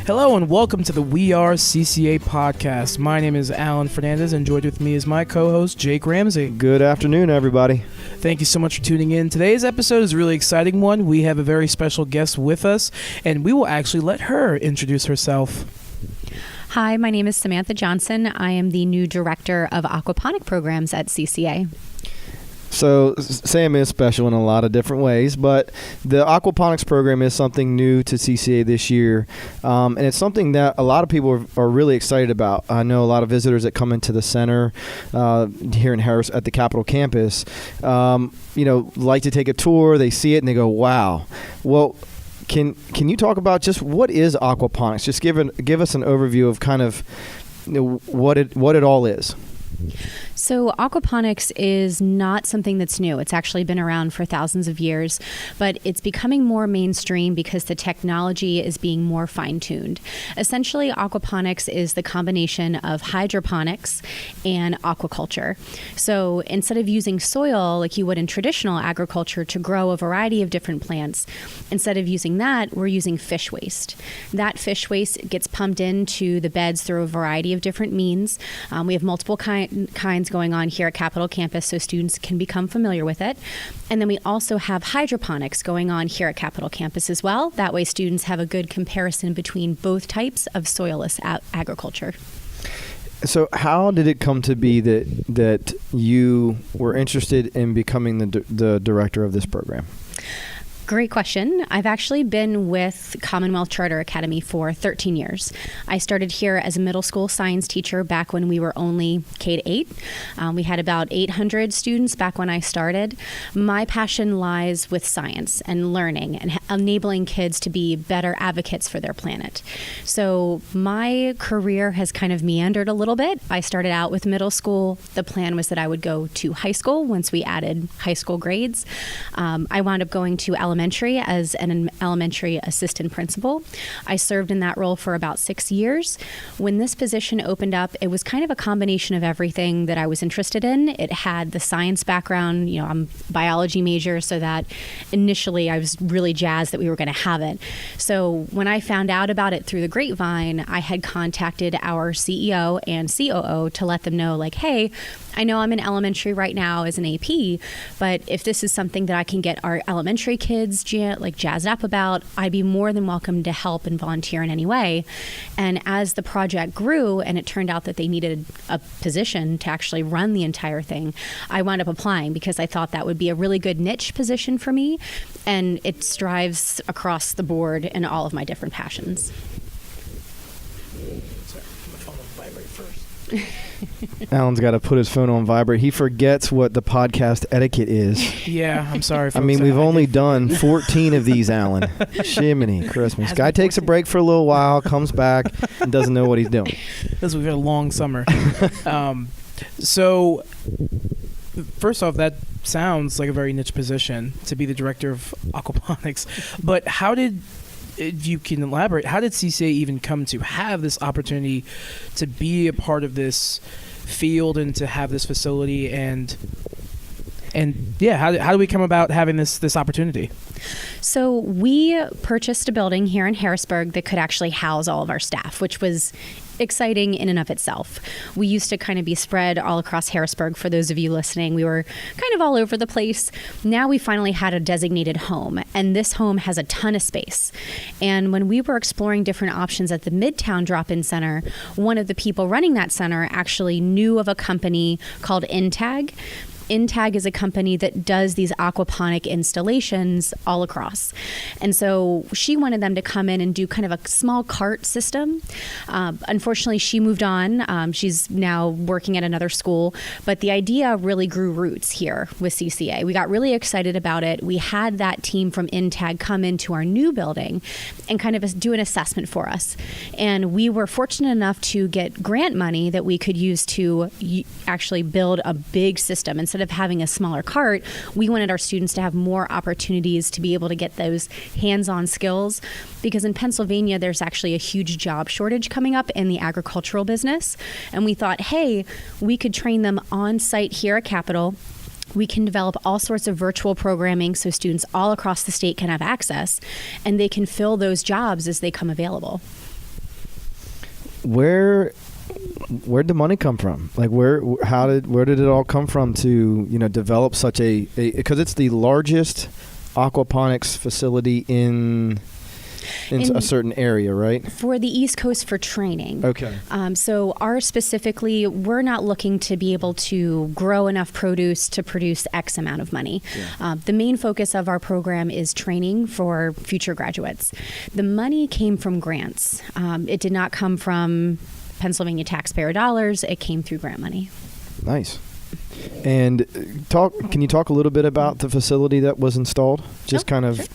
Hello and welcome to the We Are CCA podcast. My name is Alan Fernandez and joined with me is my co-host Jake Ramsey. Good afternoon, everybody. Thank you so much for tuning in. Today's episode is a really exciting one. We have a very special guest with us and we will actually let her introduce herself. Hi, my name is Samantha Johnson. I am the new director of Aquaponics Programs at CCA. So Sam is special in a lot of different ways, but the Aquaponics program is something new to CCA this year, and it's something that a lot of people are really excited about. I know a lot of visitors that come into the center here in Harris at the Capitol campus, like to take a tour. They see it and they go, "Wow!" Well, can you talk about just what is aquaponics? Just give us an overview of kind of what it all is. So aquaponics is not something that's new. It's actually been around for thousands of years, but it's becoming more mainstream because the technology is being more fine-tuned. Essentially, aquaponics is the combination of hydroponics and aquaculture. So instead of using soil like you would in traditional agriculture to grow a variety of different plants, instead of using that, we're using fish waste. That fish waste gets pumped into the beds through a variety of different means. We have multiple kinds going on here at Capitol campus so students can become familiar with it. And then we also have hydroponics going on here at Capitol campus as well. That way students have a good comparison between both types of soilless agriculture. So how did it come to be that you were interested in becoming the director of this program? Great question. I've actually been with Commonwealth Charter Academy for 13 years. I started here as a middle school science teacher back when we were only K-8. We had about 800 students back when I started. My passion lies with science and learning and enabling kids to be better advocates for their planet. So my career has kind of meandered a little bit. I started out with middle school. The plan was that I would go to high school once we added high school grades. I wound up going to elementary as an elementary assistant principal. I served in that role for about 6 years. When this position opened up, it was kind of a combination of everything that I was interested in. It had the science background. I'm a biology major, so that initially I was really jazzed that we were going to have it. So when I found out about it through the grapevine, I had contacted our CEO and COO to let them know, hey, I know I'm in elementary right now as an AP, but if this is something that I can get our elementary kids jazzed up about, I'd be more than welcome to help and volunteer in any way. And as the project grew and it turned out that they needed a position to actually run the entire thing, I wound up applying because I thought that would be a really good niche position for me, and it strives across the board in all of my different passions. Sorry, my phone will vibrate first. Alan's got to put his phone on vibrate. He forgets what the podcast etiquette is. Yeah, I'm sorry. Folks. We've only done 14 of these, Alan. Shiminy Christmas. Guy takes a break for a little while, comes back, and doesn't know what he's doing. We've had a long summer. So, first off, that sounds like a very niche position to be the director of aquaponics. But if you can elaborate, how did CCA even come to have this opportunity to be a part of this field and to have this facility and how do we come about having this opportunity? So we purchased a building here in Harrisburg that could actually house all of our staff, which was exciting in and of itself. We used to kind of be spread all across Harrisburg. For those of you listening, we were kind of all over the place. Now we finally had a designated home, and this home has a ton of space. And when we were exploring different options at the Midtown Drop-In Center, one of the people running that center actually knew of a company called InTag. InTag is a company that does these aquaponic installations all across. And so she wanted them to come in and do kind of a small cart system. Unfortunately, she moved on. She's now working at another school. But the idea really grew roots here with CCA. We got really excited about it. We had that team from InTag come into our new building and kind of do an assessment for us. And we were fortunate enough to get grant money that we could use to actually build a big system. Instead of having a smaller cart, we wanted our students to have more opportunities to be able to get those hands-on skills, because in Pennsylvania there's actually a huge job shortage coming up in the agricultural business, and we thought, hey, we could train them on site here at Capitol. We can develop all sorts of virtual programming so students all across the state can have access, and they can fill those jobs as they come available. where'd the money come from? Like where did it all come from to, develop such because it's the largest aquaponics facility in a certain area, right? For the East Coast for training. Okay. So ours specifically, we're not looking to be able to grow enough produce to produce X amount of money. Yeah. The main focus of our program is training for future graduates. The money came from grants. It did not come from Pennsylvania taxpayer dollars. It came through grant money. Nice. And can you talk a little bit about the facility that was installed? Just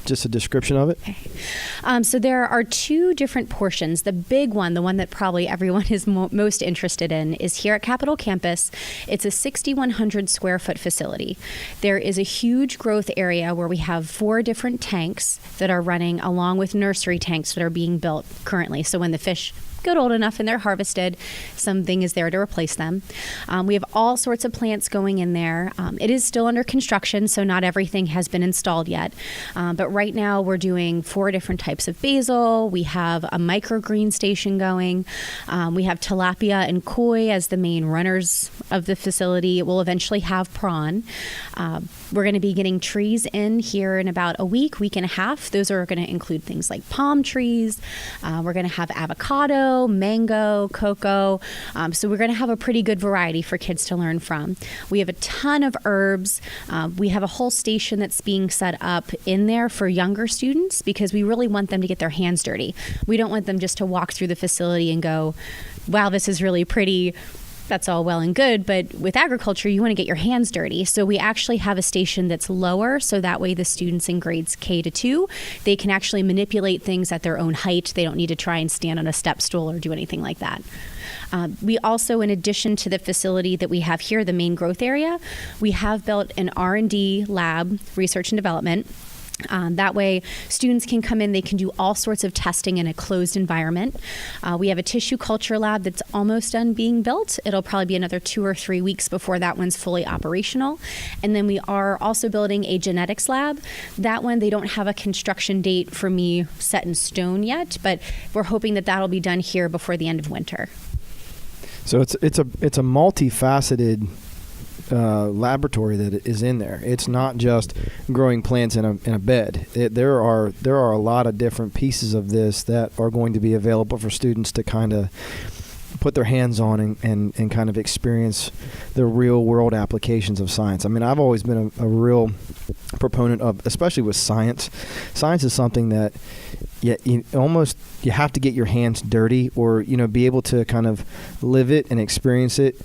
just a description of it. Okay. So there are two different portions. The big one, the one that probably everyone is most interested in, is here at Capitol Campus. It's a 6,100 square foot facility. There is a huge growth area where we have 4 different tanks that are running along with nursery tanks that are being built currently. So when the fish get old enough and they're harvested, something is there to replace them. We have all sorts of plants going in there. It is still under construction, so not everything has been installed yet. But right now we're doing 4 different types of basil. We have a microgreen station going. We have tilapia and koi as the main runners of the facility. It will eventually have prawn. We're going to be getting trees in here in about a week and a half. Those are going to include things like palm trees. We're going to have avocado, mango, cocoa. So we're going to have a pretty good variety for kids to learn from. We have a ton of herbs. We have a whole station that's being set up in there for younger students because we really want them to get their hands dirty. We don't want them just to walk through the facility and go, wow, this is really pretty. That's all well and good, but with agriculture, you want to get your hands dirty. So we actually have a station that's lower, so that way the students in grades K to 2, they can actually manipulate things at their own height. They don't need to try and stand on a step stool or do anything like that. We also, in addition to the facility that we have here, the main growth area, we have built an R&D lab, research and development. That way, students can come in, they can do all sorts of testing in a closed environment. We have a tissue culture lab that's almost done being built. It'll probably be another 2 or 3 weeks before that one's fully operational. And then we are also building a genetics lab. That one, they don't have a construction date for me set in stone yet, but we're hoping that that'll be done here before the end of winter. So it's a multifaceted laboratory that is in there. It's not just growing plants in a bed. There are a lot of different pieces of this that are going to be available for students to kind of put their hands on and kind of experience the real world applications of science. I mean, I've always been a real proponent of, especially with science. Science is something that you have to get your hands dirty or, be able to kind of live it and experience it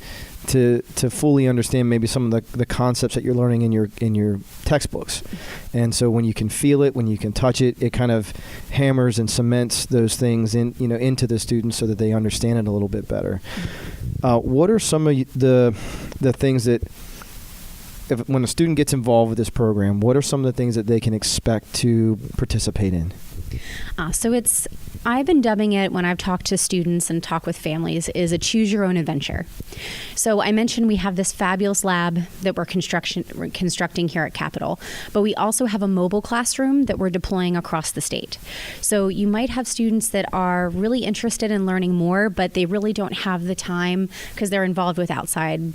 to fully understand maybe some of the concepts that you're learning in your textbooks. And so when you can feel it, when you can touch it, it kind of hammers and cements those things into the students so that they understand it a little bit better. What are some of the things that when a student gets involved with this program, what are some of the things that they can expect to participate in? I've been dubbing it, when I've talked to students and talk with families, is a choose your own adventure. So I mentioned we have this fabulous lab that we're constructing here at Capitol, but we also have a mobile classroom that we're deploying across the state. So you might have students that are really interested in learning more, but they really don't have the time because they're involved with outside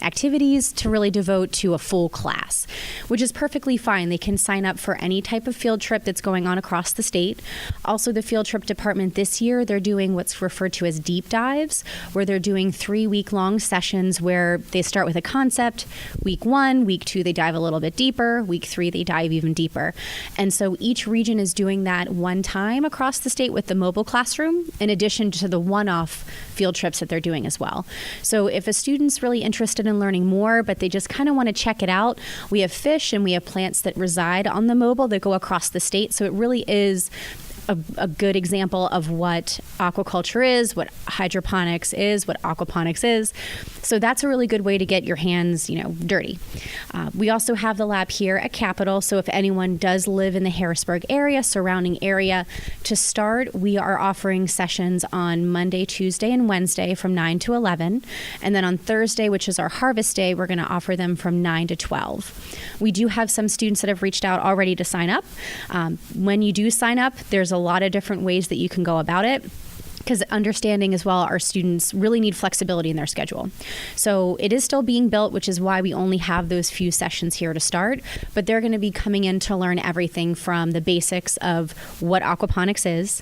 activities to really devote to a full class, which is perfectly fine. They can sign up for any type of field trip that's going on across the state. Also, the field trip department this year, they're doing what's referred to as deep dives, where they're doing 3-week-long sessions where they start with a concept. Week 1, week 2, they dive a little bit deeper. Week 3, they dive even deeper. And so each region is doing that one time across the state with the mobile classroom, in addition to the one-off field trips that they're doing as well. So if a student's really interested in learning more, but they just kind of want to check it out, we have fish and we have plants that reside on the mobile that go across the state. So it really is a good example of what aquaculture is, what hydroponics is, what aquaponics is. So that's a really good way to get your hands, dirty. We also have the lab here at Capitol. So if anyone does live in the Harrisburg area, surrounding area, to start, we are offering sessions on Monday, Tuesday, and Wednesday from 9 to 11. And then on Thursday, which is our harvest day, we're going to offer them from 9 to 12. We do have some students that have reached out already to sign up. When you do sign up, there's a lot of different ways that you can go about it. because understanding as well, our students really need flexibility in their schedule. So it is still being built, which is why we only have those few sessions here to start, but they're going to be coming in to learn everything from the basics of what aquaponics is,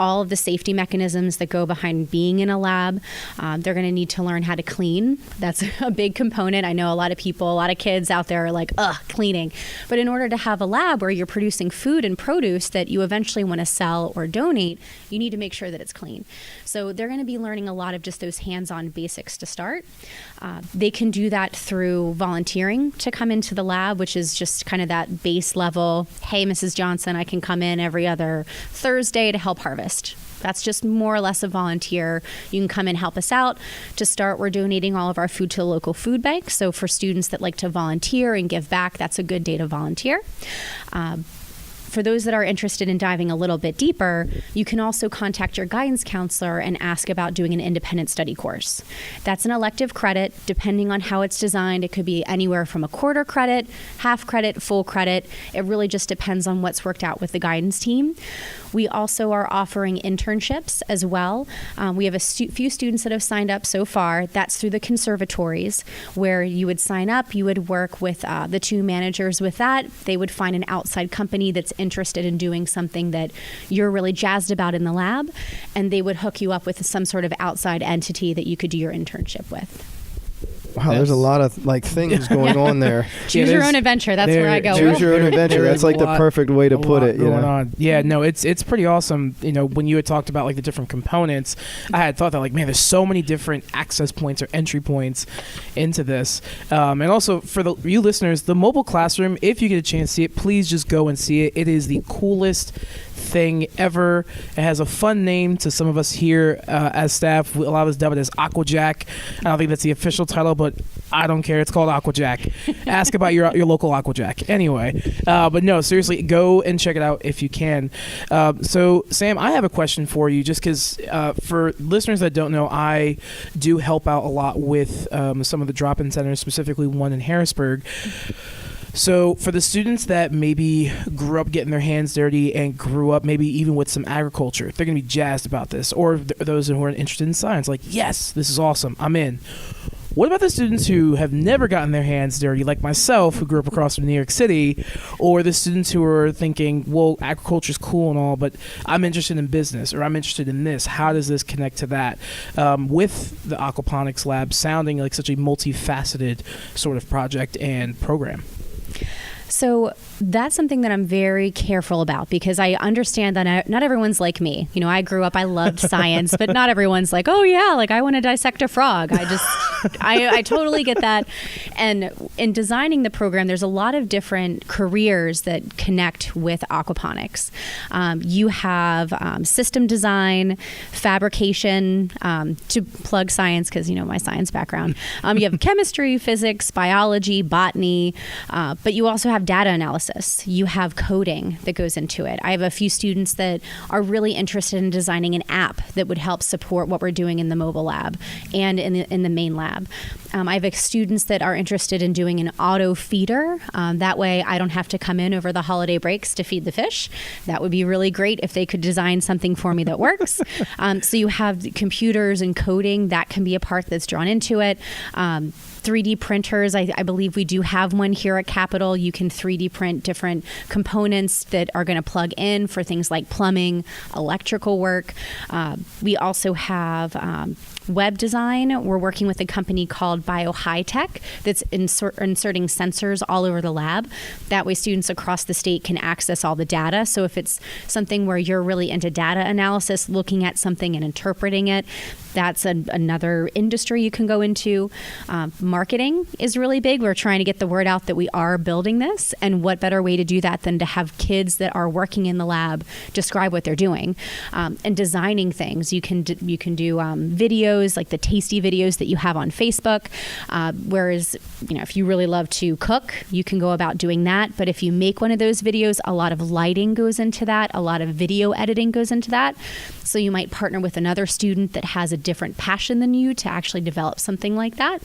all of the safety mechanisms that go behind being in a lab. They're going to need to learn how to clean. That's a big component. I know a lot of people, a lot of kids out there are like, ugh, cleaning. But in order to have a lab where you're producing food and produce that you eventually want to sell or donate, you need to make sure that it's clean. So they're going to be learning a lot of just those hands-on basics to start. They can do that through volunteering to come into the lab, which is just kind of that base level, hey, Mrs. Johnson, I can come in every other Thursday to help harvest. That's just more or less a volunteer. You can come and help us out. To start, we're donating all of our food to the local food bank. So for students that like to volunteer and give back, that's a good day to volunteer. For those that are interested in diving a little bit deeper, you can also contact your guidance counselor and ask about doing an independent study course. That's an elective credit. Depending on how it's designed, it could be anywhere from a quarter credit, half credit, full credit. It really just depends on what's worked out with the guidance team. We also are offering internships as well. We have a few students that have signed up so far. That's through the conservatories, where you would sign up, you would work with the two managers with that. They would find an outside company that's interested in doing something that you're really jazzed about in the lab, and they would hook you up with some sort of outside entity that you could do your internship with. Wow, there's a lot of things going on there. Choose your own adventure. That's where I go. Choose your own adventure. That's like the perfect way to put it. Going on. Yeah, no, it's pretty awesome. When you had talked about like the different components, I had thought that like, man, there's so many different access points or entry points into this. And also for you listeners, the mobile classroom, if you get a chance to see it, please just go and see it. It is the coolest thing ever. It has a fun name to some of us here as staff. A lot of us dub it as AquaJack. I don't think that's the official title, but I don't care. It's called AquaJack. Ask about your local AquaJack. Anyway, but no, seriously, go and check it out if you can. So, Sam, I have a question for you, just because for listeners that don't know, I do help out a lot with some of the drop-in centers, specifically one in Harrisburg. So for the students that maybe grew up getting their hands dirty and grew up maybe even with some agriculture, they're going to be jazzed about this. Or those who are interested in science, like, yes, this is awesome, I'm in. What about the students who have never gotten their hands dirty, like myself, who grew up across from New York City, or the students who are thinking, well, agriculture is cool and all, but I'm interested in business, or I'm interested in this. How does this connect to that? With the Aquaponics Lab sounding like such a multifaceted sort of project and program. So that's something that I'm very careful about, because I understand that not everyone's like me. I grew up, I loved science, but not everyone's like, oh yeah, like I want to dissect a frog. I totally get that. And in designing the program, there's a lot of different careers that connect with aquaponics. You have system design, fabrication, to plug science, because my science background. You have chemistry, physics, biology, botany, but you also have data analysis. You have coding that goes into it. I have a few students that are really interested in designing an app that would help support what we're doing in the mobile lab and in the main lab. I have students that are interested in doing an auto feeder. That way I don't have to come in over the holiday breaks to feed the fish. That would be really great if they could design something for me that works. So you have computers and coding. That can be a part that's drawn into it. 3D printers, I believe we do have one here at Capitol. You can 3D print different components that are going to plug in for things like plumbing, electrical work. We also have web design. We're working with a company called BioHightech that's inserting sensors all over the lab. That way students across the state can access all the data. So if it's something where you're really into data analysis, looking at something and interpreting it, that's another industry you can go into. Marketing is really big. We're trying to get the word out that we are building this, and what better way to do that than to have kids that are working in the lab describe what they're doing. And designing things. You can do videos, like the tasty videos that you have on Facebook. Whereas, if you really love to cook, you can go about doing that. But if you make one of those videos, a lot of lighting goes into that. A lot of video editing goes into that. So you might partner with another student that has a different passion than you to actually develop something like that.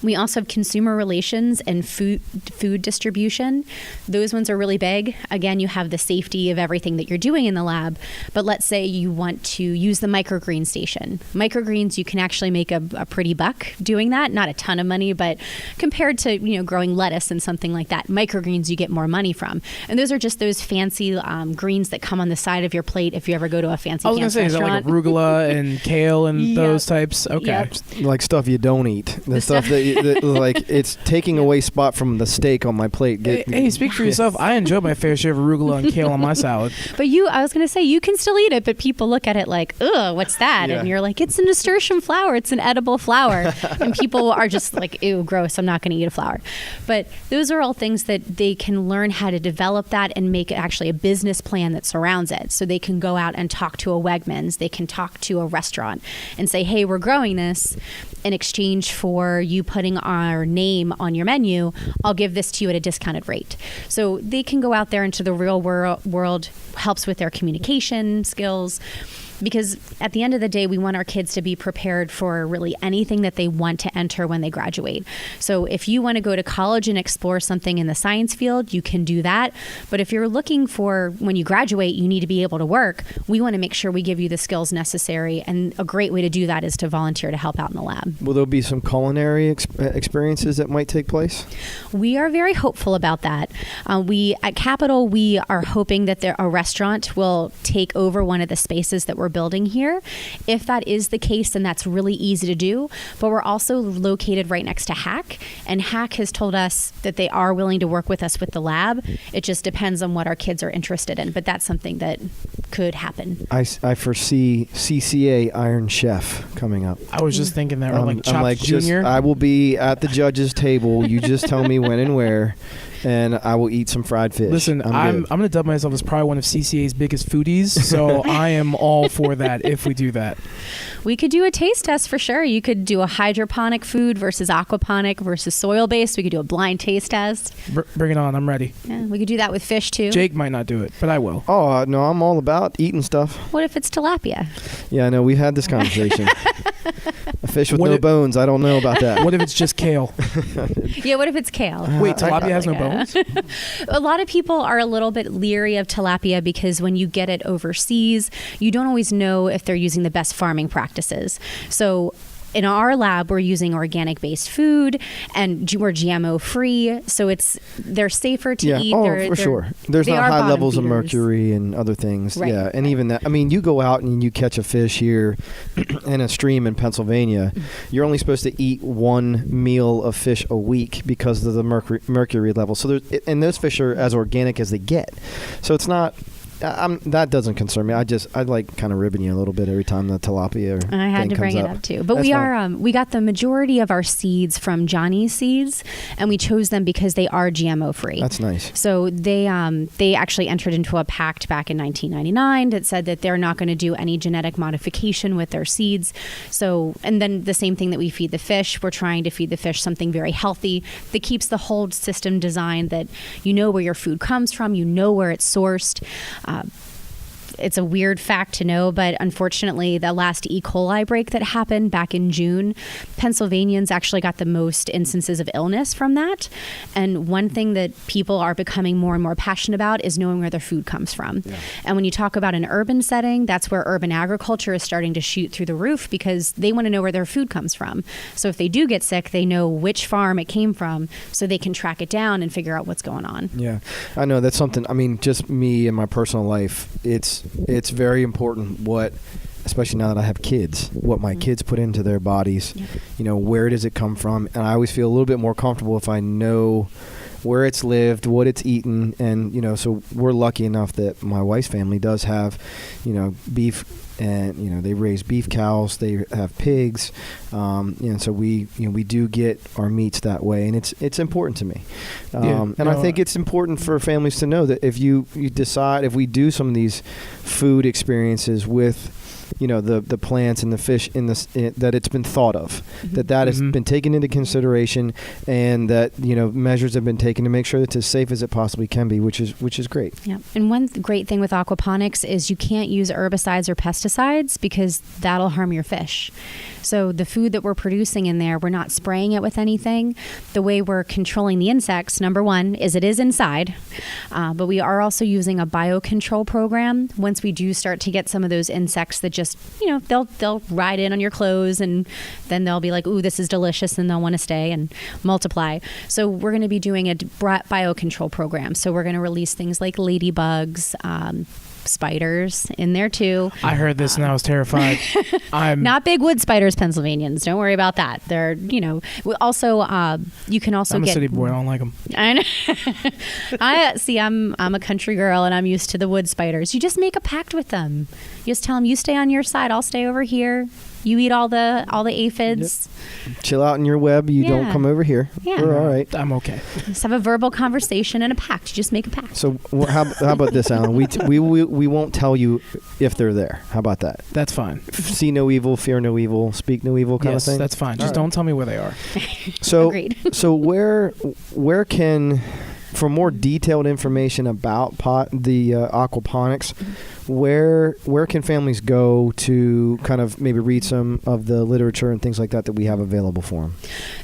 We also have consumer relations and food distribution. Those ones are really big. Again, you have the safety of everything that you're doing in the lab. But let's say you want to use the microgreen station. Microgreens, you can actually make a pretty buck doing that. Not a ton of money, but compared to growing lettuce and something like that, microgreens you get more money from. And those are just those fancy greens that come on the side of your plate if you ever go to a fancy I was going to say, restaurant. is that like arugula and kale and those types? Okay. Yep. Like stuff you don't eat. The stuff that like it's taking away spot from the steak on my plate. Hey, speak for yourself. I enjoy my fair share of arugula and kale on my salad. But I was going to say, you can still eat it, but people look at it like, ugh, what's that? Yeah. And you're like, it's a nasturtium flower. It's an edible flower. And people are just like, ew, gross. I'm not going to eat a flower. But those are all things that they can learn how to develop that and make it actually a business plan that surrounds it. So they can go out and talk to a Wegmans. They can talk to a restaurant and say, hey, we're growing this. In exchange for you putting our name on your menu, I'll give this to you at a discounted rate. So they can go out there into the real world, helps with their communication skills. Because at the end of the day, we want our kids to be prepared for really anything that they want to enter when they graduate. So if you want to go to college and explore something in the science field, you can do that. But if you're looking for, when you graduate, you need to be able to work, we want to make sure we give you the skills necessary. And a great way to do that is to volunteer to help out in the lab. Will there be some culinary experiences that might take place? We are very hopeful about that. At Capitol, we are hoping that a restaurant will take over one of the spaces that we're building here. If that is the case, then that's really easy to do. But we're also located right next to HAC, and HAC has told us that they are willing to work with us with the lab. It just depends on what our kids are interested in, but that's something that could happen. I foresee CCA Iron Chef coming up. I was just thinking that, or like Chopped I'm like, Junior. I will be at the judge's table. You just tell me when and where, and I will eat some fried fish. Listen, I'm going to dub myself as probably one of CCA's biggest foodies, so I am all for that if we do that. We could do a taste test for sure. You could do a hydroponic food versus aquaponic versus soil-based. We could do a blind taste test. Bring it on. I'm ready. Yeah, we could do that with fish too. Jake might not do it, but I will. Oh, no, I'm all about eating stuff. What if it's tilapia? Yeah, I know. We've had this conversation. A fish with What no if- bones. I don't know about that. What if it's just kale? Yeah, what if it's kale? Wait, tilapia has no bones? A lot of people are a little bit leery of tilapia because when you get it overseas, you don't always know if they're using the best farming practices. So in our lab, we're using organic-based food, and we're GMO-free, so they're safer to eat. For sure. There's not high levels of mercury and other things. Right. Yeah, and even that. I mean, you go out and you catch a fish here in a stream in Pennsylvania. You're only supposed to eat one meal of fish a week because of the mercury level. So and those fish are as organic as they get. So it's not. That doesn't concern me. I like kind of ribbing you a little bit every time the tilapia. I had to bring it up too. But we got the majority of our seeds from Johnny's Seeds, and we chose them because they are GMO free. That's nice. So they actually entered into a pact back in 1999 that said that they're not going to do any genetic modification with their seeds. So, and then the same thing that we feed the fish, we're trying to feed the fish something very healthy that keeps the whole system designed that you know where your food comes from, you know where it's sourced. It's a weird fact to know, but unfortunately, the last E. coli outbreak that happened back in June, Pennsylvanians actually got the most instances of illness from that. And one thing that people are becoming more and more passionate about is knowing where their food comes from. Yeah. And when you talk about an urban setting, that's where urban agriculture is starting to shoot through the roof because they want to know where their food comes from. So if they do get sick, they know which farm it came from so they can track it down and figure out what's going on. Yeah, I know that's something. I mean, just me and my personal life, it's very important especially now that I have kids, what my kids put into their bodies, where does it come from? And I always feel a little bit more comfortable if I know where it's lived, what it's eaten. And, so we're lucky enough that my wife's family does have, beef, and, they raise beef cows, they have pigs. And so we do get our meats that way, and it's important to me. I think it's important for families to know that if you decide, if we do some of these food experiences with, the plants and the fish that it's been thought of, that has been taken into consideration, and that measures have been taken to make sure that it's as safe as it possibly can be, which is great. Yeah, and one great thing with aquaponics is you can't use herbicides or pesticides pesticides because that'll harm your fish. So the food that we're producing in there, we're not spraying it with anything. The way we're controlling the insects, number one, is it is inside, but we are also using a biocontrol program. Once we do start to get some of those insects that just, they'll ride in on your clothes, and then they'll be like, ooh, this is delicious, and they'll want to stay and multiply. So we're going to be doing a biocontrol program. So we're going to release things like ladybugs, spiders in there too. I heard this and I was terrified. I'm not big wood spiders, Pennsylvanians. Don't worry about that. They're, also, you can also I'm get. a city boy. I don't like them. I know. I'm a country girl and I'm used to the wood spiders. You just make a pact with them. You just tell them, you stay on your side, I'll stay over here. You eat all the aphids. Yep. Chill out in your web. You don't come over here. Yeah. We're all right. I'm okay. Just have a verbal conversation and a pact. You just make a pact. So how about this, Alan? We won't tell you if they're there. How about that? That's fine. See no evil, fear no evil, speak no evil kind of thing? That's fine. Just don't tell me where they are. So, Agreed. So where can, for more detailed information about the aquaponics, where can families go to kind of maybe read some of the literature and things like that we have available for them?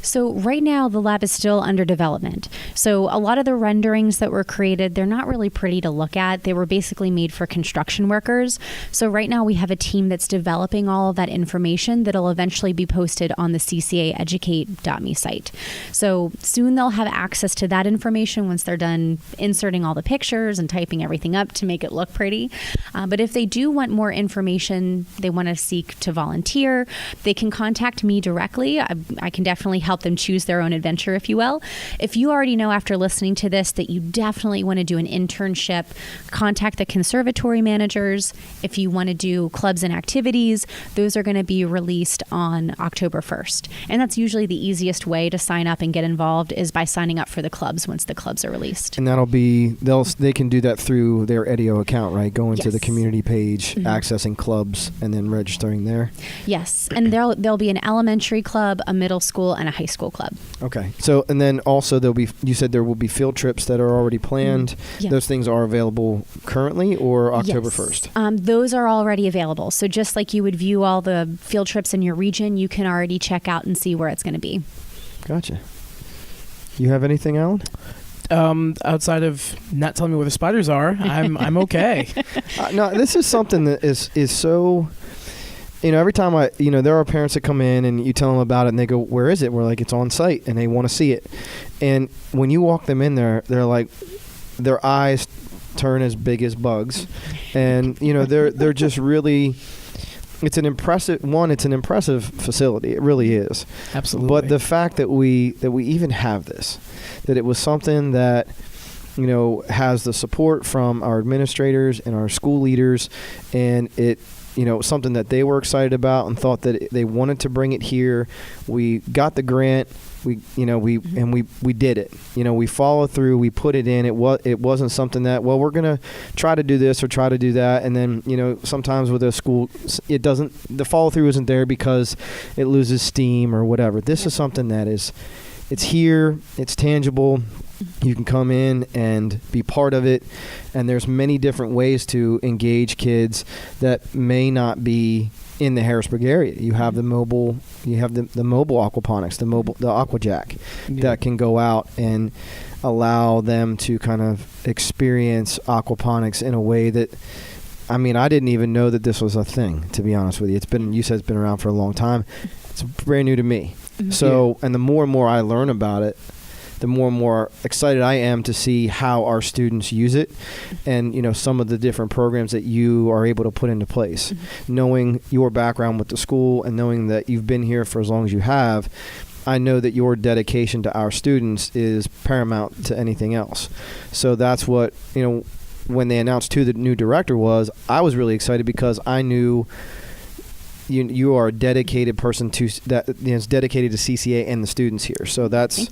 So right now the lab is still under development. So a lot of the renderings that were created, they're not really pretty to look at. They were basically made for construction workers. So right now we have a team that's developing all of that information that'll eventually be posted on the CCA educate.me site. So soon they'll have access to that information once they're done inserting all the pictures and typing everything up to make it look pretty. But if they do want more information, they want to seek to volunteer, they can contact me directly. I can definitely help them choose their own adventure, if you will. If you already know after listening to this that you definitely want to do an internship, contact the conservatory managers. If you want to do clubs and activities, those are going to be released on October 1st. And that's usually the easiest way to sign up and get involved is by signing up for the clubs once the clubs are released. And that'll be, they can do that through their Edio account, right? Go into the community page, accessing clubs, and then registering there. Yes, and there'll be an elementary club, a middle school, and a high school club. Okay. So, and then also you said there will be field trips that are already planned. Yep. Those things are available currently or October Yes. 1st? Those are already available. So just like you would view all the field trips in your region, you can already check out and see where it's going to be. Gotcha. You have anything, Alan? Outside of not telling me where the spiders are, I'm okay. No, this is something that is so. Every time there are parents that come in and you tell them about it and they go, "Where is it?" We're like, "It's on site," and they want to see it. And when you walk them in there, they're like, their eyes turn as big as bugs, and they're just really. It's an impressive facility. It really is. Absolutely. But the fact that we even have this, that it was something that has the support from our administrators and our school leaders, and it something that they were excited about and thought that they wanted to bring it here. We got the grant. We did it. We followed through. We put it in. It wasn't something that, well, we're gonna try to do this or try to do that, and then sometimes with a school, it doesn't. The follow through isn't there because it loses steam or whatever. This is something that it's here. It's tangible. You can come in and be part of it, and there's many different ways to engage kids that may not be in the Harrisburg area. You have the mobile aquaponics, the aquajack that can go out and allow them to kind of experience aquaponics in a way that, I didn't even know that this was a thing, to be honest with you. You said it's been around for a long time. It's brand new to me. So, and the more and more I learn about it, the more and more excited I am to see how our students use it, and some of the different programs that you are able to put into place. Knowing your background with the school and knowing that you've been here for as long as you have, I know that your dedication to our students is paramount to anything else. So that's what, when they announced who the new director was, I was really excited because I knew you are a dedicated person to that is dedicated to CCA and the students here. So that's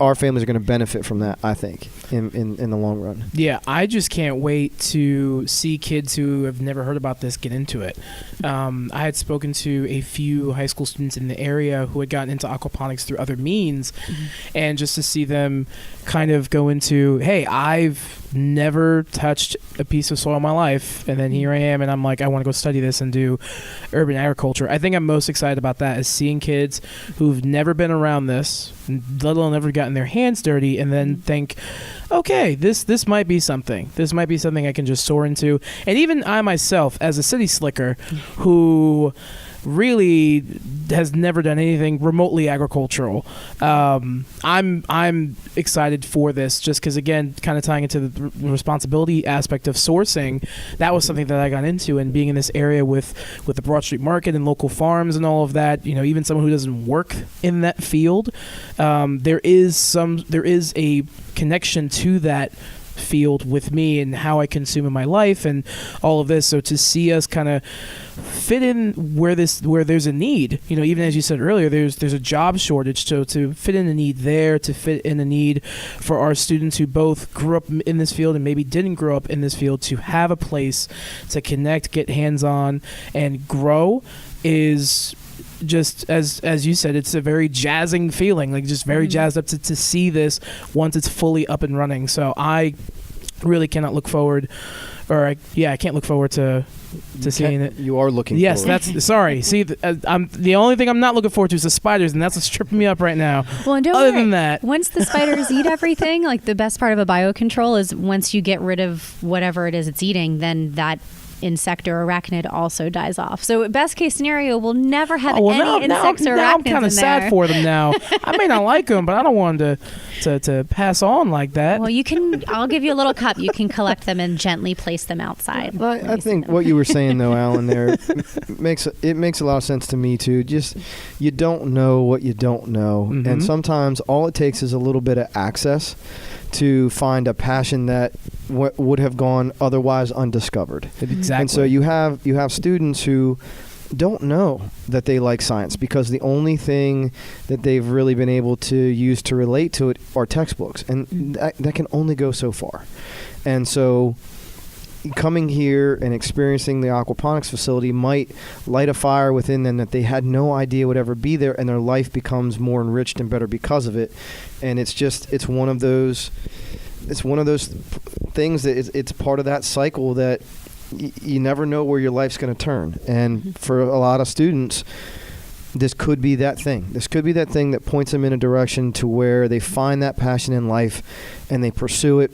our families are going to benefit from that, I think, in the long run. Yeah, I just can't wait to see kids who have never heard about this get into it. I had spoken to a few high school students in the area who had gotten into aquaponics through other means, and just to see them kind of go into, hey, I've never touched a piece of soil in my life, and then here I am, and I'm like, I want to go study this and do urban agriculture. I think I'm most excited about that, is seeing kids who've never been around this, let alone never gotten their hands dirty, and then think, okay, this might be something. This might be something I can just soar into. And even I myself, as a city slicker, who really has never done anything remotely agricultural, I'm excited for this, just because, again, kind of tying into the responsibility aspect of sourcing. That was something that I got into, and being in this area with the Broad Street Market and local farms and all of that, even someone who doesn't work in that field, there is a connection to that field with me and how I consume in my life and all of this. So to see us kind of fit in where there's a need, even as you said earlier, there's a job shortage. So to fit in a need there, to fit in a need for our students who both grew up in this field and maybe didn't grow up in this field, to have a place to connect, get hands-on, and grow, is just, as you said, it's a very jazzing feeling, like just very jazzed up to see this once it's fully up and running. So I really cannot look forward, I can't look forward to seeing it. You are looking yes, forward. that's sorry. See, I'm the only thing I'm not looking forward to is the spiders, and that's what's tripping me up right now. Well, and don't Other worry, than that, once the spiders eat everything, like the best part of a biocontrol is once you get rid of whatever it is it's eating, then that insect or arachnid also dies off. So best case scenario, we'll never have any insects or arachnids now I'm kind in of sad there. for them now. I may not like them, but I don't want them to pass on like that. Well, I'll give you a little cup. You can collect them and gently place them outside. I think what you were saying, though, Alan, there makes a lot of sense to me too. Just, you don't know what you don't know, and sometimes all it takes is a little bit of access to find a passion that would have gone otherwise undiscovered. Exactly. And so you have students who don't know that they like science because the only thing that they've really been able to use to relate to it are textbooks, and that can only go so far. And so coming here and experiencing the aquaponics facility might light a fire within them that they had no idea would ever be there, and their life becomes more enriched and better because of it. And it's one of those things that it's part of that cycle that you never know where your life's going to turn. And for a lot of students, this could be that thing. This could be that thing that points them in a direction to where they find that passion in life and they pursue it,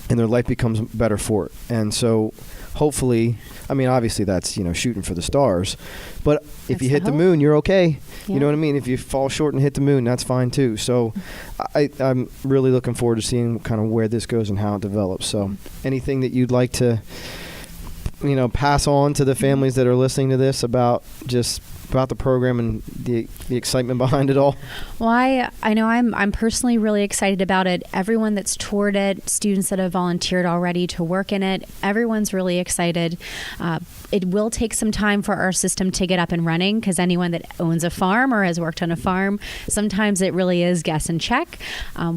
and their life becomes better for it. And so hopefully, I mean, obviously that's, shooting for the stars, but if you hit the moon, you're okay. Yeah. You know what I mean? If you fall short and hit the moon, that's fine too. So I'm really looking forward to seeing kind of where this goes and how it develops. So anything that you'd like to, pass on to the families that are listening to this about the program and the excitement behind it all? Well, I know I'm personally really excited about it. Everyone that's toured it, students that have volunteered already to work in it, everyone's really excited. It will take some time for our system to get up and running, because anyone that owns a farm or has worked on a farm, sometimes it really is guess and check.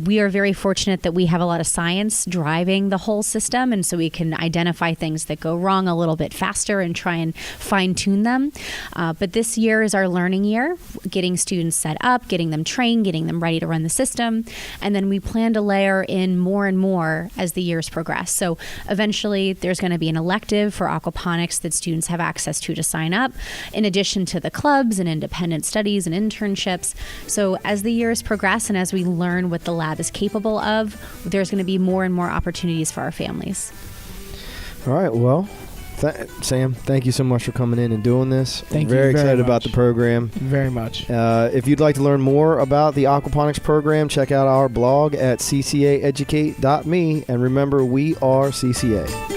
We are very fortunate that we have a lot of science driving the whole system, and so we can identify things that go wrong a little bit faster and try and fine tune them. But this year is our learning year, getting students set up, getting them trained, getting them ready to run the system. And then we plan to layer in more and more as the years progress. So eventually there's going to be an elective for aquaponics that students have access to sign up, in addition to the clubs and independent studies and internships. So as the years progress and as we learn what the lab is capable of, there's going to be more and more opportunities for our families. All right. Well, Sam, thank you so much for coming in and doing this. Thank you. Very excited much. about the program. Very much. If you'd like to learn more about the Aquaponics program, check out our blog at ccaeducate.me. And remember, we are CCA.